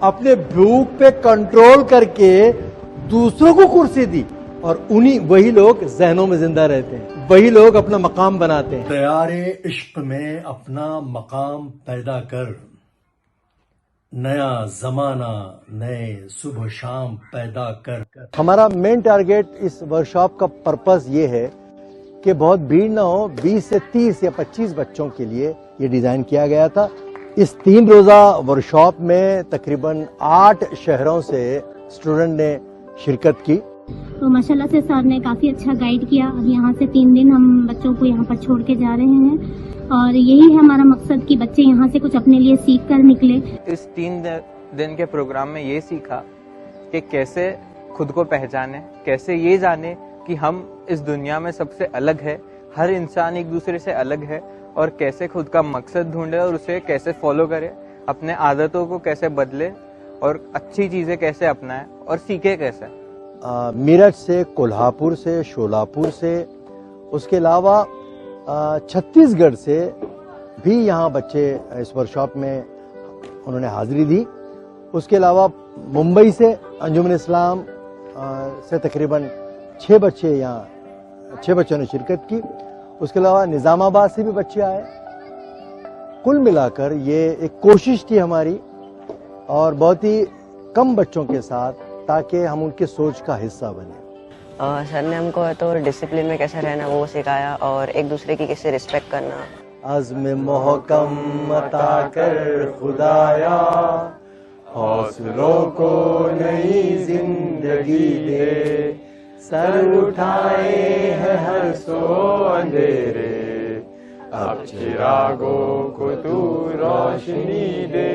अपने भूख पे कंट्रोल करके दूसरों को कुर्सी दी और वही लोग जहनों में जिंदा रहते हैं, वही लोग अपना मकाम बनाते हैं। तैयारे इश्क में अपना मकाम पैदा कर, नया जमाना नए सुबह शाम पैदा कर। हमारा मेन टारगेट इस वर्कशॉप का पर्पस ये है कि बहुत भीड़ ना हो, 20 से 30 या 25 बच्चों के लिए ये डिजाइन किया गया था। इस 3 रोजा वर्कशॉप में तकरीबन 8 शहरों से स्टूडेंट ने शिरकत की। तो माशाल्लाह से सर ने काफ़ी अच्छा गाइड किया। अब यहाँ से 3 दिन हम बच्चों को यहाँ पर छोड़ के जा रहे हैं और यही है हमारा मकसद कि बच्चे यहाँ से कुछ अपने लिए सीख कर निकले। इस 3 दिन के प्रोग्राम में ये सीखा कि कैसे खुद को पहचाने, कैसे ये जाने कि हम इस दुनिया में सबसे अलग है, हर इंसान एक दूसरे से अलग है, और कैसे खुद का मकसद ढूंढे और उसे कैसे फॉलो करे, अपने आदतों को कैसे बदले और अच्छी चीज़ें कैसे अपनाए और सीखे कैसे। मेरठ से, कोल्हापुर से, शोलापुर से, उसके अलावा छत्तीसगढ़ से भी यहाँ बच्चे इस वर्कशॉप में उन्होंने हाजिरी दी। उसके अलावा मुंबई से अंजुमन इस्लाम से तकरीबन 6 बच्चों ने शिरकत की। उसके अलावा निजामाबाद से भी बच्चे आए। कुल मिलाकर ये एक कोशिश थी हमारी और बहुत ही कम बच्चों के साथ, ताकि हम उनकी सोच का हिस्सा बने। सर ने हमको तो डिसिप्लिन में कैसे रहना वो सिखाया और एक दूसरे की कैसे रिस्पेक्ट करना। अज़्म मोहकम अता कर खुदाया, हौसलों को नई जिंदगी दे, सर उठाए हैं हर सो अंधेरे, अब चिरागों को तू रोशनी दे।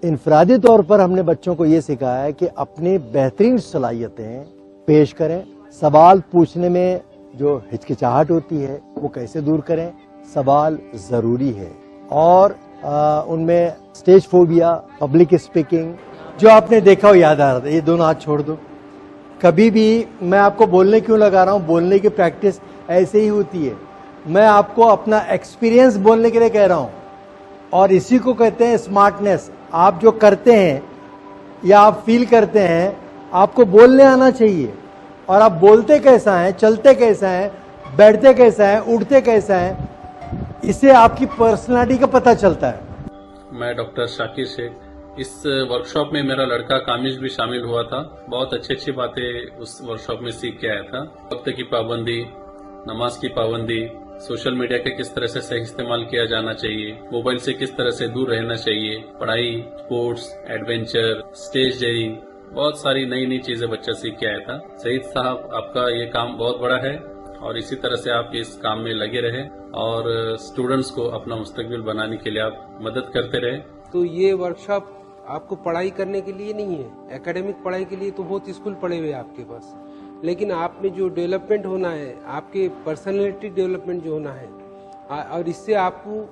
इनफरादी तौर पर हमने बच्चों को ये सिखाया है कि अपनी बेहतरीन सलाहियतें पेश करें, सवाल पूछने में जो हिचकिचाहट होती है वो कैसे दूर करें, सवाल जरूरी है, और उनमें स्टेज फोबिया, पब्लिक स्पीकिंग जो आपने देखा हो याद आ रहा था। ये दोनों हाथ छोड़ दो। कभी भी मैं आपको बोलने क्यों लगा रहा हूँ, बोलने की प्रैक्टिस ऐसे ही होती है। मैं आपको अपना एक्सपीरियंस बोलने के लिए कह रहा हूँ और इसी को कहते हैं स्मार्टनेस। आप जो करते हैं या आप फील करते हैं, आपको बोलने आना चाहिए, और आप बोलते कैसा हैं, चलते कैसा हैं, बैठते कैसा हैं, उठते कैसा हैं, इससे आपकी पर्सनालिटी का पता चलता है। मैं डॉक्टर शाकिर शेख, इस वर्कशॉप में मेरा लड़का कामिश भी शामिल हुआ था। बहुत अच्छी बातें उस वर्कशॉप में सीख के आया था। वक्त की पाबंदी, नमाज की पाबंदी, सोशल मीडिया का किस तरह से सही इस्तेमाल किया जाना चाहिए, मोबाइल से किस तरह से दूर रहना चाहिए, पढ़ाई, स्पोर्ट्स, एडवेंचर, स्टेज डेयरिंग, बहुत सारी नई चीजें बच्चा सीख के आया था। सईद साहब, आपका ये काम बहुत बड़ा है और इसी तरह से आप इस काम में लगे रहे और स्टूडेंट्स को अपना मुस्तकबिल बनाने के लिए आप मदद करते रहे। तो ये वर्कशॉप आपको पढ़ाई करने के लिए नहीं है, एकेडमिक पढ़ाई के लिए तो बहुत स्कूल पढ़े हुए हैं आपके पास, लेकिन आप में जो डेवलपमेंट होना है, आपके पर्सनैलिटी डेवलपमेंट जो होना है, और इससे आपको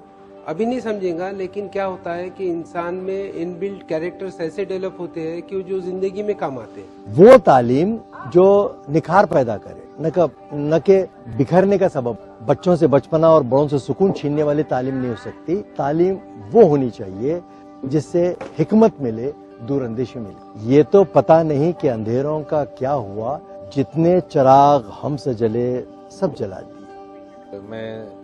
अभी नहीं समझेगा, लेकिन क्या होता है कि इंसान में इनबिल्ट कैरेक्टर्स ऐसे डेवलप होते हैं कि जो जिंदगी में काम आते हैं। वो तालीम जो निखार पैदा करे, न के बिखरने का सबब। बच्चों से बचपना और बड़ों से सुकून छीनने वाली तालीम नहीं हो सकती। तालीम वो होनी चाहिए जिससे हिकमत मिले, दूरअंदेशी मिले। ये तो पता नहीं कि अंधेरों का क्या हुआ, जितने चिराग हमसे जले सब जला दिए। मैं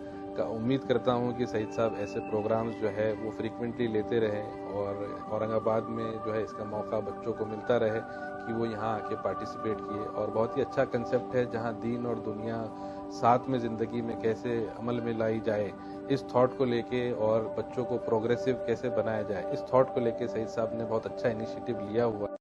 उम्मीद करता हूं कि सईद साहब ऐसे प्रोग्राम्स जो है वो फ्रीक्वेंटली लेते रहें और औरंगाबाद में जो है इसका मौका बच्चों को मिलता रहे कि वो यहाँ आके पार्टिसिपेट किए। और बहुत ही अच्छा कंसेप्ट है जहाँ दीन और दुनिया साथ में ज़िंदगी में कैसे अमल में लाई जाए, इस थॉट को लेके, और बच्चों को प्रोग्रेसिव कैसे बनाया जाए, इस थॉट को लेके सईद साहब ने बहुत अच्छा इनिशिएटिव लिया हुआ।